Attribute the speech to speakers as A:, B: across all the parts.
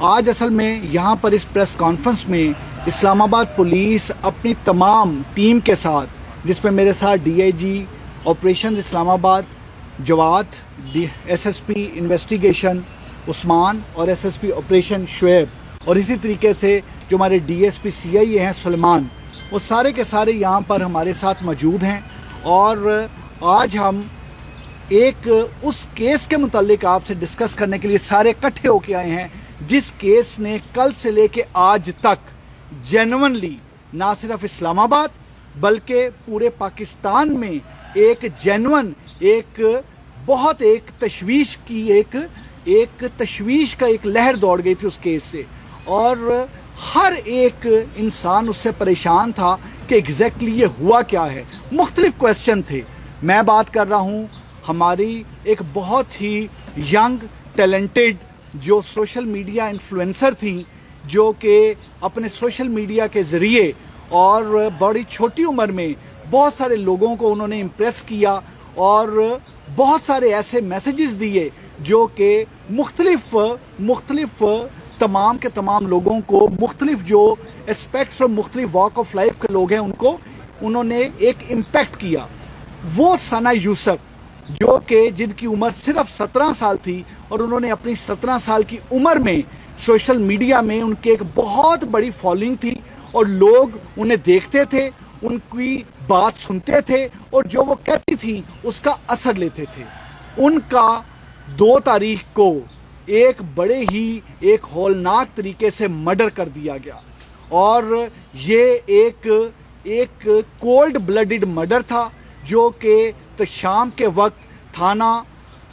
A: آج اصل میں یہاں پر اس پریس کانفرنس میں اسلام آباد پولیس اپنی تمام ٹیم کے ساتھ، جس میں میرے ساتھ ڈی آئی جی آپریشنز اسلام آباد جواد، ایس ایس پی انویسٹیگیشن عثمان اور ایس ایس پی آپریشن شعیب، اور اسی طریقے سے جو ہمارے D S P C I اے ہیں سلیمان، وہ سارے کے سارے یہاں پر ہمارے ساتھ موجود ہیں۔ اور آج ہم ایک اس کیس کے متعلق آپ سے ڈسکس کرنے کے لیے سارے اکٹھے ہو کے آئے ہیں، جس کیس نے کل سے لے کے آج تک جینونلی نہ صرف اسلام آباد بلکہ پورے پاکستان میں ایک جینون بہت تشویش کی ایک تشویش کا ایک لہر دوڑ گئی تھی اس کیس سے، اور ہر ایک انسان اس سے پریشان تھا کہ ایگزیکٹلی یہ ہوا کیا ہے۔ مختلف کویسچن تھے۔ میں بات کر رہا ہوں ہماری ایک بہت ہی ینگ ٹیلنٹڈ جو سوشل میڈیا انفلوئنسر تھیں، جو کہ اپنے سوشل میڈیا کے ذریعے اور بڑی چھوٹی عمر میں بہت سارے لوگوں کو انہوں نے امپریس کیا اور بہت سارے ایسے میسیجز دیے جو کہ مختلف تمام کے تمام لوگوں کو، مختلف جو اسپیکٹس اور مختلف واک آف لائف کے لوگ ہیں ان کو انہوں نے ایک امپیکٹ کیا۔ وہ ثنا یوسف جو کہ جن کی عمر صرف 17 سال تھی، اور انہوں نے اپنی 17 سال کی عمر میں سوشل میڈیا میں ان کے ایک بہت بڑی فالوئنگ تھی، اور لوگ انہیں دیکھتے تھے، ان کی بات سنتے تھے، اور جو وہ کہتی تھیں اس کا اثر لیتے تھے۔ ان کا 2 تاریخ کو ایک بڑے ہی ہولناک طریقے سے مرڈر کر دیا گیا، اور یہ ایک کولڈ بلڈڈ مرڈر تھا جو کہ شام کے وقت تھانہ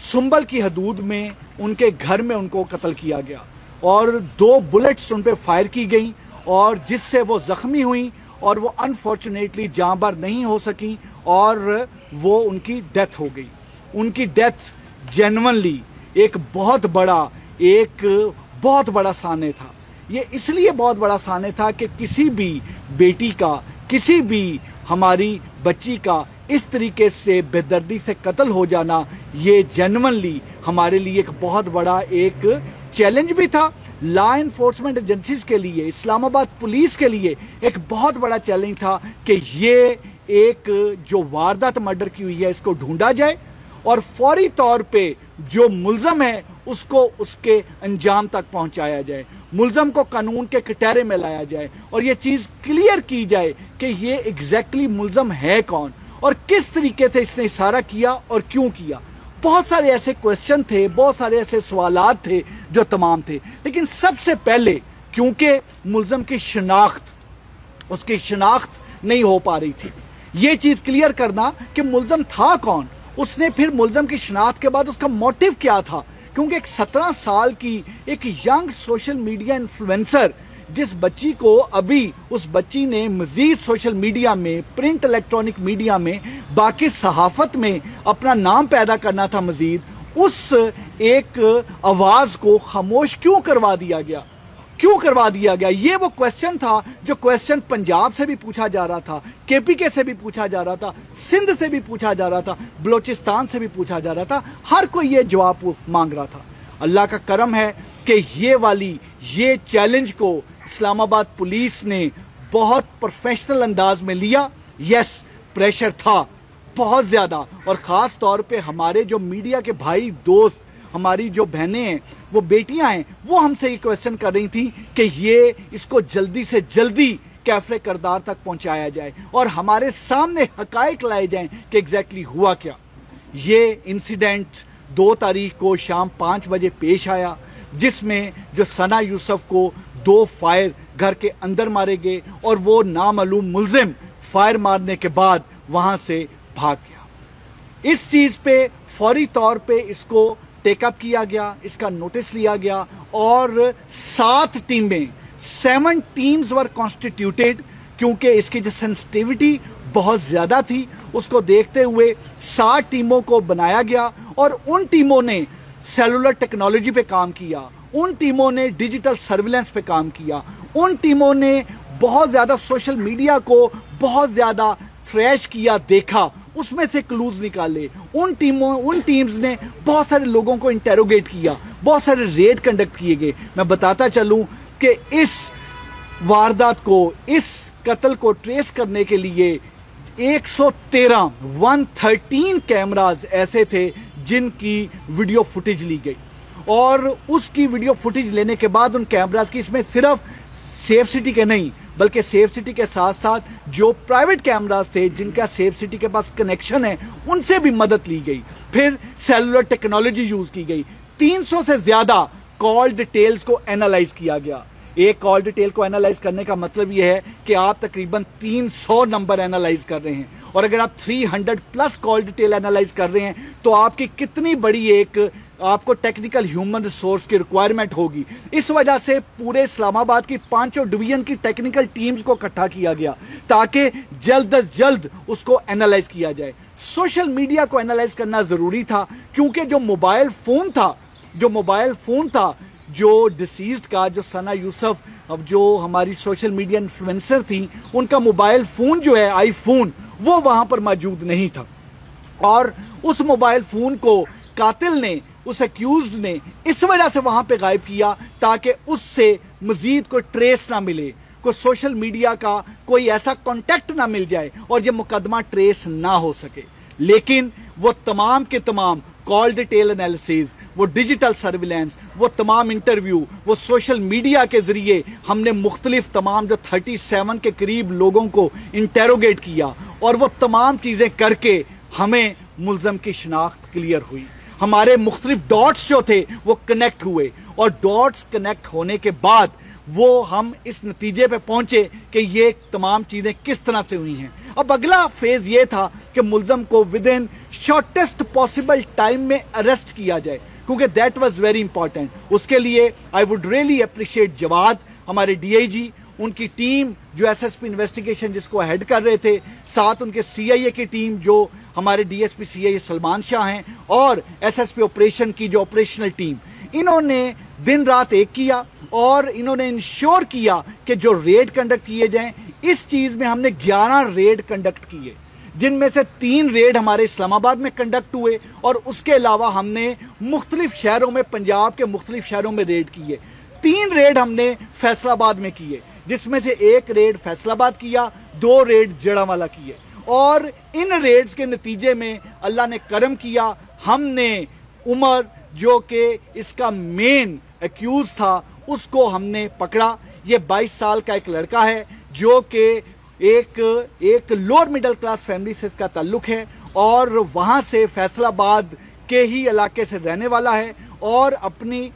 A: سنبل کی حدود میں ان کے گھر میں ان کو قتل کیا گیا، اور 2 بلٹس ان پہ فائر کی گئیں، اور جس سے وہ زخمی ہوئیں اور وہ انفارچونیٹلی جاں بحق نہیں ہو سکیں، اور وہ ان کی ڈیتھ ہو گئی۔ ان کی ڈیتھ جینونلی ایک بہت بڑا سانے تھا۔ یہ اس لیے بہت بڑا سانے تھا کہ کسی بھی بیٹی کا، کسی بھی ہماری بچی کا اس طریقے سے بے دردی سے قتل ہو جانا، یہ جینونلی ہمارے لیے ایک بہت بڑا ایک چیلنج بھی تھا۔ لا انفورسمنٹ ایجنسیز کے لیے، اسلام آباد پولیس کے لیے ایک بہت بڑا چیلنج تھا کہ یہ ایک جو واردات مرڈر کی ہوئی ہے اس کو ڈھونڈا جائے، اور فوری طور پہ جو ملزم ہے اس کو اس کے انجام تک پہنچایا جائے، ملزم کو قانون کے کٹہرے میں لایا جائے، اور یہ چیز کلیئر کی جائے کہ یہ ایگزیکٹلی ملزم ہے کون اور کس طریقے سے اس نے اشارہ کیا اور کیوں کیا۔ بہت سارے ایسے کویسچن تھے، بہت سارے ایسے سوالات تھے جو تمام تھے، لیکن سب سے پہلے کیونکہ ملزم کی اس کی شناخت نہیں ہو پا رہی تھی، یہ چیز کلیئر کرنا کہ ملزم تھا کون، اس نے پھر ملزم کی شناخت کے بعد اس کا موٹیو کیا تھا، کیونکہ ایک 17 سال کی ایک ینگ سوشل میڈیا انفلوئنسر، جس بچی کو ابھی اس بچی نے مزید سوشل میڈیا میں، پرنٹ الیکٹرانک میڈیا میں، باقی صحافت میں اپنا نام پیدا کرنا تھا مزید، اس ایک آواز کو خاموش کیوں کروا دیا گیا؟ یہ وہ کویسچن تھا جو کویسچن پنجاب سے بھی پوچھا جا رہا تھا، کے پی کے سے بھی پوچھا جا رہا تھا، سندھ سے بھی پوچھا جا رہا تھا، بلوچستان سے بھی پوچھا جا رہا تھا، ہر کوئی یہ جواب مانگ رہا تھا۔ اللہ کا کرم ہے کہ یہ چیلنج کو اسلام آباد پولیس نے بہت پروفیشنل انداز میں لیا۔ یس، پریشر تھا بہت زیادہ، اور خاص طور پہ ہمارے جو میڈیا کے بھائی دوست، ہماری جو بہنیں ہیں، وہ بیٹیاں ہیں، وہ ہم سے یہ کویسچن کر رہی تھیں کہ اس کو جلدی سے جلدی کیفر کردار تک پہنچایا جائے اور ہمارے سامنے حقائق لائے جائیں کہ ایگزیکٹلی ہوا کیا۔ یہ انسیڈنٹ 2 تاریخ کو شام 5 بجے پیش آیا، جس میں جو ثنا یوسف کو 2 فائر گھر کے اندر مارے گئے، اور وہ نامعلوم ملزم فائر مارنے کے بعد وہاں سے بھاگ گیا۔ اس چیز پہ فوری طور پہ اس کو ٹیک اپ کیا گیا، اس کا نوٹس لیا گیا، اور 7 ٹیمز ور کانسٹیٹیوٹیڈ، کیونکہ اس کی جو سینسٹیوٹی بہت زیادہ تھی، اس کو دیکھتے ہوئے 7 ٹیموں کو بنایا گیا، اور ان ٹیموں نے سیلولر ٹیکنالوجی پہ کام کیا، ان ٹیموں نے ڈیجیٹل سرویلنس پہ کام کیا، ان ٹیموں نے بہت زیادہ سوشل میڈیا کو بہت زیادہ تھریش کیا، دیکھا، اس میں سے کلوز نکالے. ان ٹیمز نے بہت سارے لوگوں کو انٹیروگیٹ کیا, بہت سارے ریڈ کنڈکٹ کیے گئے. میں بتاتا چلوں کہ اس واردات کو, اس قتل کو ٹریس کرنے کے لیے 113 کیمراز ایسے تھے جن کی ویڈیو فوٹیج لی گئی, اور اس کی ویڈیو فوٹیج لینے کے بعد ان کیمراز کی, اس میں صرف سیف سٹی کے نہیں بلکہ سیف سٹی کے ساتھ ساتھ جو پرائیویٹ کیمراز تھے جن کا سیف سٹی کے پاس کنیکشن ہے ان سے بھی مدد لی گئی. پھر سیلولر ٹیکنالوجی یوز کی گئی. 300 سے زیادہ کال ڈیٹیلز کو اینالائز کیا گیا. ایک کال ڈیٹیل کو اینالائز کرنے کا مطلب یہ ہے کہ آپ تقریباً 300 نمبر اینالائز کر رہے ہیں, اور اگر آپ 300 پلس کال ڈیٹیل اینالائز کر رہے ہیں تو آپ کی کتنی بڑی ایک آپ کو ٹیکنیکل ہیومن ریسورس کی ریکوائرمنٹ ہوگی. اس وجہ سے پورے اسلام آباد کی 5 ڈویژن کی ٹیکنیکل ٹیمز کو اکٹھا کیا گیا تاکہ جلد از جلد اس کو اینالائز کیا جائے. سوشل میڈیا کو اینالائز کرنا ضروری تھا کیونکہ جو موبائل فون تھا جو ڈسیزڈ کا, جو ثنا یوسف, اب جو ہماری سوشل میڈیا انفلوئنسر تھی, ان کا موبائل فون جو ہے آئی فون, وہ وہاں پر موجود نہیں تھا, اور اس موبائل فون کو قاتل نے, اس ایکیوزڈ نے اس وجہ سے وہاں پہ غائب کیا تاکہ اس سے مزید کوئی ٹریس نہ ملے, کوئی سوشل میڈیا کا کوئی ایسا کانٹیکٹ نہ مل جائے اور یہ مقدمہ ٹریس نہ ہو سکے. لیکن وہ تمام کے تمام کال ڈیٹیل انالیسز, وہ ڈیجیٹل سرویلنس, وہ تمام انٹرویو, وہ سوشل میڈیا کے ذریعے ہم نے مختلف تمام جو 37 کے قریب لوگوں کو انٹیروگیٹ کیا, اور وہ تمام چیزیں کر کے ہمیں ملزم کی شناخت کلیئر ہوئی. ہمارے مختلف ڈاٹس جو تھے وہ کنیکٹ ہوئے, اور ڈاٹس کنیکٹ ہونے کے بعد وہ ہم اس نتیجے پہ پہنچے کہ یہ تمام چیزیں کس طرح سے ہوئی ہیں. اب اگلا فیز یہ تھا کہ ملزم کو with in shortest possible time میں اریسٹ کیا جائے, کیونکہ دیٹ واز ویری امپورٹنٹ. اس کے لیے آئی ووڈ ریئلی اپریشیٹ جواد, ہمارے ڈی آئی جی, ان کی ٹیم جو ایس ایس پی انویسٹیگیشن جس کو ہیڈ کر رہے تھے, ساتھ ان کے سی آئی اے کی ٹیم جو ہمارے D S P C I اے سلمان شاہ ہیں, اور ایس ایس پی آپریشن کی جو آپریشنل ٹیم, انہوں نے دن رات ایک کیا اور انہوں نے انشور کیا کہ جو ریڈ کنڈکٹ کیے جائیں. اس چیز میں ہم نے 11 ریڈ کنڈکٹ کیے, جن میں سے 3 ریڈ ہمارے اسلام آباد میں کنڈکٹ ہوئے, اور اس کے علاوہ ہم نے مختلف شہروں میں, پنجاب کے مختلف شہروں میں ریڈ کیے. 3 ریڈ ہم نے فیصل آباد میں کیے, جس میں سے 1 ریڈ فیصل آباد کیا, 2 ریڈ جڑاوالا کیے. اور ان ریڈز کے نتیجے میں اللہ نے کرم کیا, ہم نے عمر جو کہ اس کا مین ایکیوز تھا اس کو ہم نے پکڑا. یہ 22 سال کا ایک لڑکا ہے جو کہ ایک لوور مڈل کلاس فیملی سے اس کا تعلق ہے, اور وہاں سے فیصل آباد کے ہی علاقے سے رہنے والا ہے, اور اپنے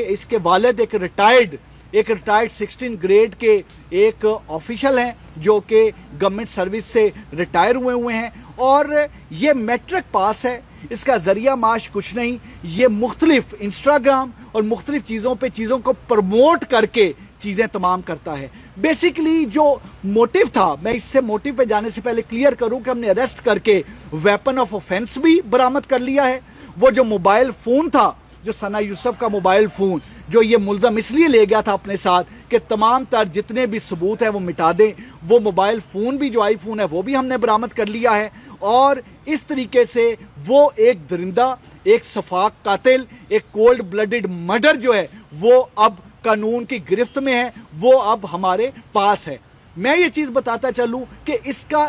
A: اس کے والد ایک ریٹائرڈ 16 گریڈ کے ایک آفیشل ہیں جو کہ گورنمنٹ سروس سے ریٹائر ہوئے ہیں, اور یہ میٹرک پاس ہے. اس کا ذریعہ معاش کچھ نہیں, یہ مختلف انسٹاگرام اور مختلف چیزوں کو پروموٹ کر کے چیزیں تمام کرتا ہے. بیسیکلی جو موٹیو تھا, میں اس سے موٹیو پہ جانے سے پہلے کلیئر کروں کہ ہم نے اریسٹ کر کے ویپن آف آفینس بھی برآمد کر لیا ہے. وہ جو موبائل فون تھا, جو ثنا یوسف کا موبائل فون, جو یہ ملزم اس لیے لے گیا تھا اپنے ساتھ کہ تمام تر جتنے بھی ثبوت ہیں وہ مٹا دیں, وہ موبائل فون بھی جو آئی فون ہے وہ بھی ہم نے برآمد کر لیا ہے. اور اس طریقے سے وہ ایک درندہ, ایک شفاق قاتل, ایک کولڈ بلڈڈ مرڈر جو ہے وہ اب قانون کی گرفت میں ہے, وہ اب ہمارے پاس ہے. میں یہ چیز بتاتا چلوں کہ اس کا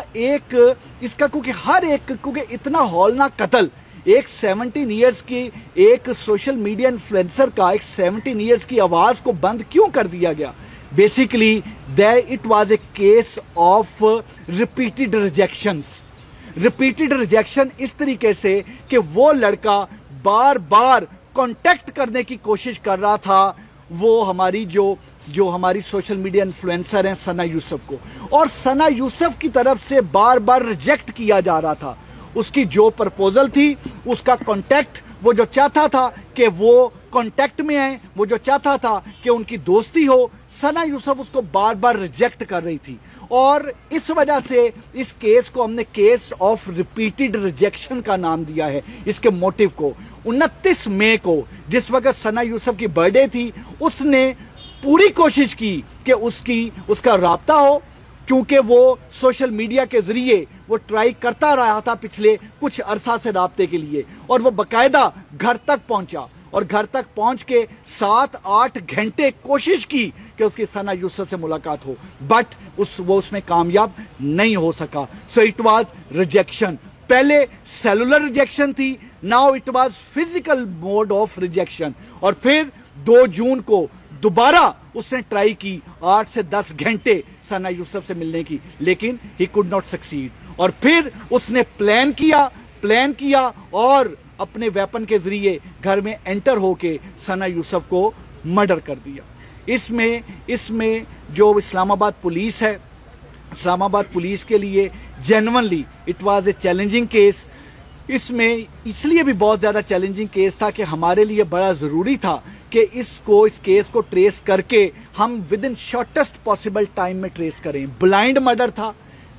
A: کیونکہ اتنا ہولناک قتل, ایک 17 ایئرز کی ایک سوشل میڈیا انفلوئنسر کا ایک 17 ایئرز کی آواز کو بند کیوں کر دیا گیا؟ Basically it was a case of repeated rejection اس طریقے سے کہ وہ لڑکا بار بار کانٹیکٹ کرنے کی کوشش کر رہا تھا وہ ہماری جو ہماری سوشل میڈیا انفلوئنسر ہیں ثنا یوسف کو, اور ثنا یوسف کی طرف سے بار بار ریجیکٹ کیا جا رہا تھا. اس کی جو پرپوزل تھی, اس کا کانٹیکٹ, وہ جو چاہتا تھا کہ وہ کانٹیکٹ میں آئیں, وہ جو چاہتا تھا کہ ان کی دوستی ہو, ثنا یوسف اس کو بار بار ریجیکٹ کر رہی تھی. اور اس وجہ سے اس کیس کو ہم نے کیس آف ریپیٹڈ ریجیکشن کا نام دیا ہے. اس کے موٹیو کو 29 مئی کو جس وقت ثنا یوسف کی برتھ ڈے تھی, اس نے پوری کوشش کی کہ اس کا رابطہ ہو, کیونکہ وہ سوشل میڈیا کے ذریعے وہ ٹرائی کرتا رہا تھا پچھلے کچھ عرصہ سے رابطے کے لیے، اور وہ باقاعدہ گھر تک پہنچا اور گھر تک پہنچ کے 7-8 گھنٹے کوشش کی کہ اس کی ثنا یوسف سے ملاقات ہو، بٹ وہ اس میں کامیاب نہیں ہو سکا. So it was rejection. پہلے سیلولر ریجیکشن تھی، now it was physical mode of rejection. اور پھر 2 جون کو دوبارہ اس نے ٹرائی کی 8 سے 10 گھنٹے ثنا یوسف سے ملنے کی، لیکن ہی کوڈ ناٹ سکسیڈ. اور پھر اس نے پلان کیا اور اپنے ویپن کے ذریعے گھر میں انٹر ہو کے ثنا یوسف کو مرڈر کر دیا. اس میں جو اسلام آباد پولیس ہے، اسلام آباد پولیس کے لیے genuinely it was a challenging case. اس میں اس لیے بھی بہت زیادہ چیلنجنگ کیس تھا کہ ہمارے لیے بڑا ضروری تھا کہ اس کیس کو ٹریس کر کے ہم ود ان شارٹسٹ پاسبل ٹائم میں ٹریس کریں. بلائنڈ مرڈر تھا،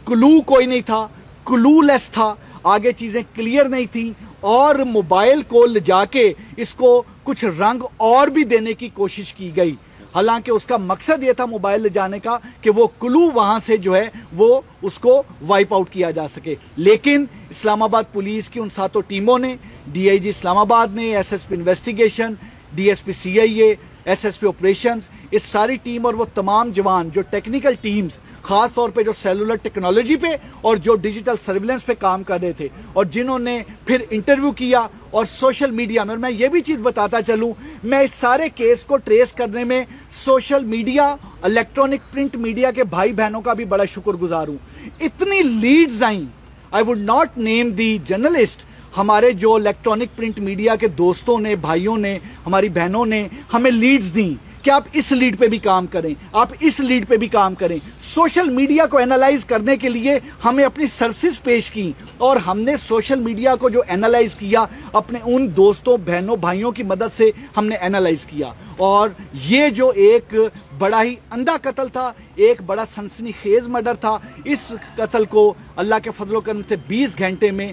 A: کلو کوئی نہیں تھا، کلو لیس تھا، آگے چیزیں کلیئر نہیں تھیں، اور موبائل کو لے جا کے اس کو کچھ رنگ اور بھی دینے کی کوشش کی گئی. حالانکہ اس کا مقصد یہ تھا موبائل لے جانے کا کہ وہ کلو وہاں سے جو ہے وہ اس کو وائپ آؤٹ کیا جا سکے. لیکن اسلام آباد پولیس کی ان 7 ٹیموں نے، D I G Islamabad نے، S S P investigation, D S P C I A, S S P operations, اس ساری ٹیم اور وہ تمام جوان جو ٹیکنیکل ٹیمز خاص طور پہ جو سیلولر ٹیکنالوجی پہ اور جو ڈیجیٹل سرویلنس پہ کام کر رہے تھے، اور جنہوں نے پھر انٹرویو کیا اور سوشل میڈیا میں، اور میں یہ بھی چیز بتاتا چلوں، میں اس سارے کیس کو ٹریس کرنے میں social media, electronic print media کے بھائی بہنوں کا بھی بڑا شکر گزار ہوں. اتنی لیڈز آئیں، I would not name the journalist, ہمارے جو الیکٹرانک پرنٹ میڈیا کے دوستوں نے، بھائیوں نے، ہماری بہنوں نے ہمیں لیڈز دیں کہ آپ اس لیڈ پہ بھی کام کریں، آپ اس لیڈ پہ بھی کام کریں. سوشل میڈیا کو اینالائز کرنے کے لیے ہمیں اپنی سروسز پیش کی، اور ہم نے سوشل میڈیا کو جو اینالائز کیا اپنے ان دوستوں، بہنوں، بھائیوں کی مدد سے ہم نے اینالائز کیا. اور یہ جو ایک بڑا ہی اندھا قتل تھا، ایک بڑا سنسنی خیز مرڈر تھا، اس قتل کو اللہ کے فضل و کرم سے 20 گھنٹے میں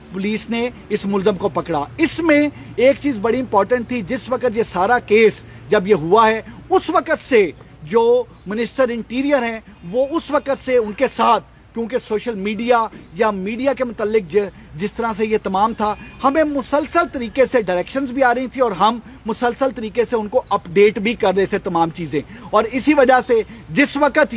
A: پولیس نے اس ملزم کو پکڑا. اس میں ایک چیز بڑی امپورٹنٹ تھی، جس وقت یہ سارا کیس جب یہ ہوا ہے، اس وقت سے جو منسٹر انٹیریئر ہیں وہ اس وقت سے ان کے ساتھ، کیونکہ سوشل میڈیا یا میڈیا کے متعلق جس طرح سے یہ تمام تھا، ہمیں مسلسل طریقے سے ڈائریکشنز بھی آ رہی تھی اور ہم مسلسل طریقے سے ان کو اپڈیٹ بھی کر رہے تھے تمام چیزیں. اور اسی وجہ سے جس وقت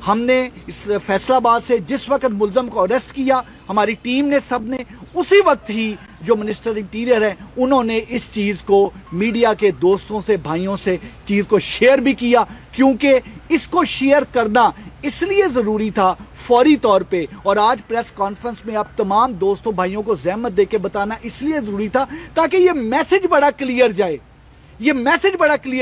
A: ہم نے اس فیصل آباد سے جس وقت ملزم کو اریسٹ کیا، ہماری ٹیم نے، سب نے، اسی وقت ہی جو منسٹر انٹیریئر ہیں انہوں نے اس چیز کو میڈیا کے دوستوں سے، بھائیوں سے چیز کو شیئر بھی کیا، کیونکہ اس کو شیئر کرنا اس لیے ضروری تھا فوری طور پہ. اور آج پریس کانفرنس میں آپ تمام دوستوں، بھائیوں کو زحمت دے کے بتانا اس لیے ضروری تھا تاکہ یہ میسج بڑا کلیئر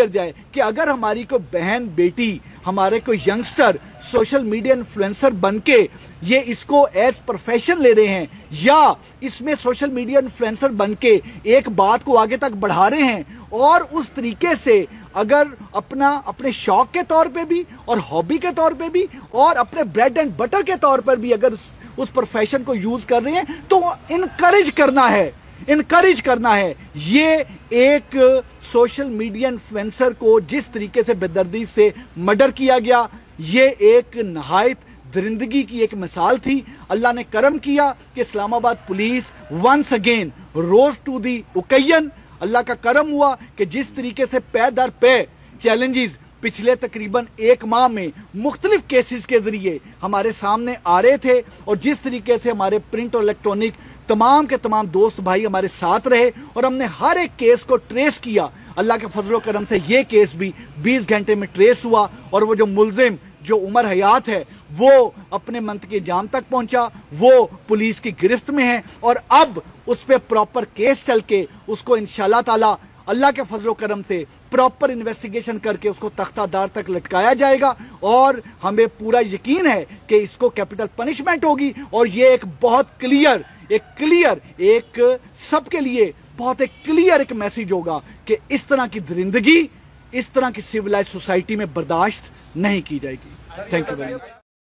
A: جائے کہ اگر ہماری کوئی بہن، بیٹی، ہمارے کوئی ینگسٹر سوشل میڈیا انفلوئنسر بن کے یہ اس کو ایز پروفیشن لے رہے ہیں، یا اس میں سوشل میڈیا انفلوئنسر بن کے ایک بات کو آگے تک بڑھا رہے ہیں، اور اس طریقے سے اگر اپنے شوق کے طور پہ بھی اور ہابی کے طور پہ بھی اور اپنے بریڈ اینڈ بٹر کے طور پر بھی اگر اس پروفیشن کو یوز کر رہے ہیں تو انکریج کرنا ہے. یہ ایک سوشل میڈیا انفلوئنسر کو جس طریقے سے بے دردی سے مرڈر کیا گیا، یہ ایک نہایت درندگی کی ایک مثال تھی. اللہ نے کرم کیا کہ Islamabad police once again rose to the occasion. اللہ کا کرم ہوا کہ جس طریقے سے پے در پے چیلنجز پچھلے تقریباً 1 ماہ میں مختلف کیسز کے ذریعے ہمارے سامنے آ رہے تھے، اور جس طریقے سے ہمارے پرنٹ اور الیکٹرانک تمام کے تمام دوست بھائی ہمارے ساتھ رہے اور ہم نے ہر ایک کیس کو ٹریس کیا، اللہ کے فضل و کرم سے یہ کیس بھی 20 گھنٹے میں ٹریس ہوا، اور وہ جو ملزم جو عمر حیات ہے وہ اپنے منطقے جان تک پہنچا، وہ پولیس کی گرفت میں ہے، اور اب اس پہ پراپر کیس چل کے اس کو انشاءاللہ تعالی اللہ کے فضل و کرم سے پراپر انویسٹیگیشن کر کے اس کو تختہ دار تک لٹکایا جائے گا. اور ہمیں پورا یقین ہے کہ اس کو کیپٹل پنشمنٹ ہوگی، اور یہ ایک بہت کلیئر ایک سب کے لیے بہت ایک کلیئر ایک میسیج ہوگا کہ اس طرح کی درندگی، اس طرح کی سیولائز سوسائٹی میں برداشت نہیں کی جائے گی. Thank you very much.